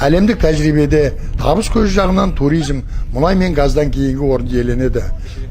Әлемдік тәжірибеде табыс көзі жағынан туризм мұнай мен газдан кейінгі орынды иеленеді.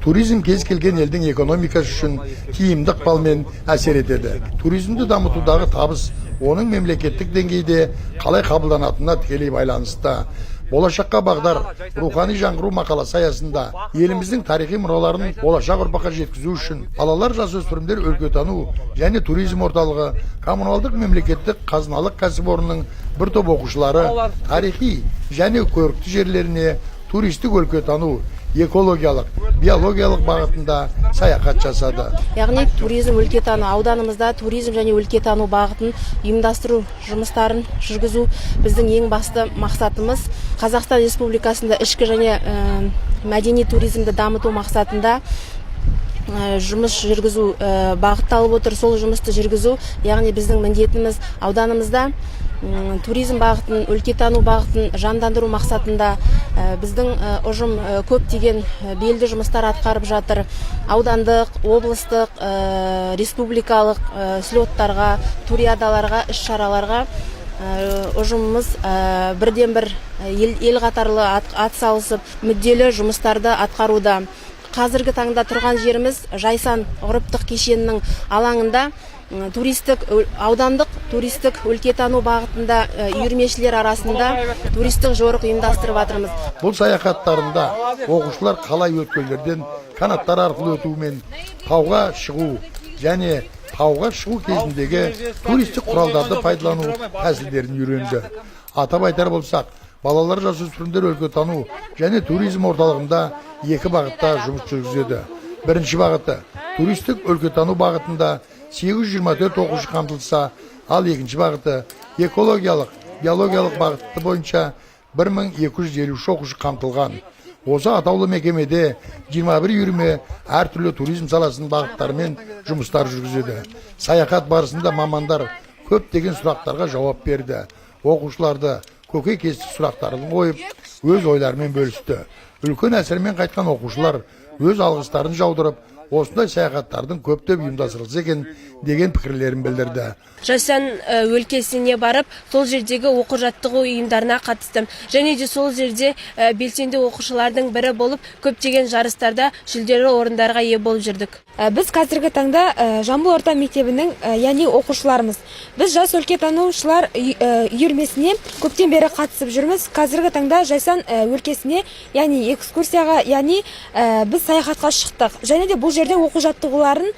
Туризм кез келген елдің экономикасы үшін тиімді ықпалмен әсер етеді. Туризмді дамытудағы табыс оның мемлекеттік деңгейде қалай қабылданатынына тікелей байланысты. Болашаққа бағдар рухани жаңғыру мақаласы аясында еліміздің тарихи мұраларын болашақ ұрпаққа жеткізу үшін балалар жасөспірімдер өлкетану және туризм орталығы коммуналдық мемлекеттік қазыналық кәсіпорынның бір топ оқушылары тарихи және көрікті жерлеріне туристік өлкетану, экологиялық, биологиялық бағытында саяхат жасады. Яғни туризм өлкетану ауданымызда туризм және өлкетану бағытын ұйымдастыру жұмыстарын жүргізу біздің ең басты мақсатымыз. Қазақстан Республикасында ішкі және мәдени туризмді дамыту мақсатында жұмыс жүргізу бағытталып отыр. Сол жұмысты жүргізу, яғни біздің міндетіміз ауданымызда туризм бағытын, өлкетану бағытын жандандыру мақсатында біздің ұжым көптеген белді жұмыстар атқарып жатыр. Аудандық, облыстық, республикалық слеттарға, туриадаларға, іс-шараларға ұжымымыз бірден бір ел қатарлы атсалысып, мүдделі жұмыстарды атқаруда. Қазіргі таңда тұрған жеріміз Жайсан ғұрыптық кешенінің алаңында аудандық туристік өлкетану бағытында үйірмешілер арасында туристік жорық ұйымдастырып жатырмыз. Бұл саяхаттарында оқушылар қалай өткелдерден канаттар арқылы өтумен тауға шығу және тауға шығу кезіндегі туристік құралдарды пайдалану тәсілдерін үйренді. Атап айтар болсақ, балалар жасөспірімдер өлкетану және туризм орталығында екі бағытта жұмыс жүргізеді. Бірінші бағыты туристік өлкетану бағытында 824 оқушы қамтылса, ал екінші бағыты экологиялық, биологиялық бағыты бойынша 1253 оқушы қамтылған. Осы атаулы мекемеде 21 үйірме әртүрлі туризм саласының бағыттарымен жұмыстар жүргізеді. Саяхат барысында мамандар көптеген сұрақтарға жауап берді. Оқушыларды көкейкесті сұрақтарын қойып, өз ойларымен бөлісті. Үлкен әсермен қайтқан оқушылар өз алғыстарын жаудырып, осындай саяхаттардың көптеп ұйымдастырылса екен деген пікірлерін білдірді. Жайсан өлкесіне барып, сол жердегі оқу жаттығу ұйымдарына қатыстым. Және де сол жерде белсенді оқушылардың бірі болып, көптеген жарыстарда жүлделі орындарға ие болып жүрдік. Біз қазіргі таңда Жамбыл орта мектебінің яғни оқушыларымыз. Біз жас өлкетанушылар үйірмесіне көптен бері қатысып жүрміз. Қазіргі таңда Жайсан өлкесіне яғни экскурсияға, яғни біз саяхатқа шықтық. Және де бұл жерде оқу жаттығуларын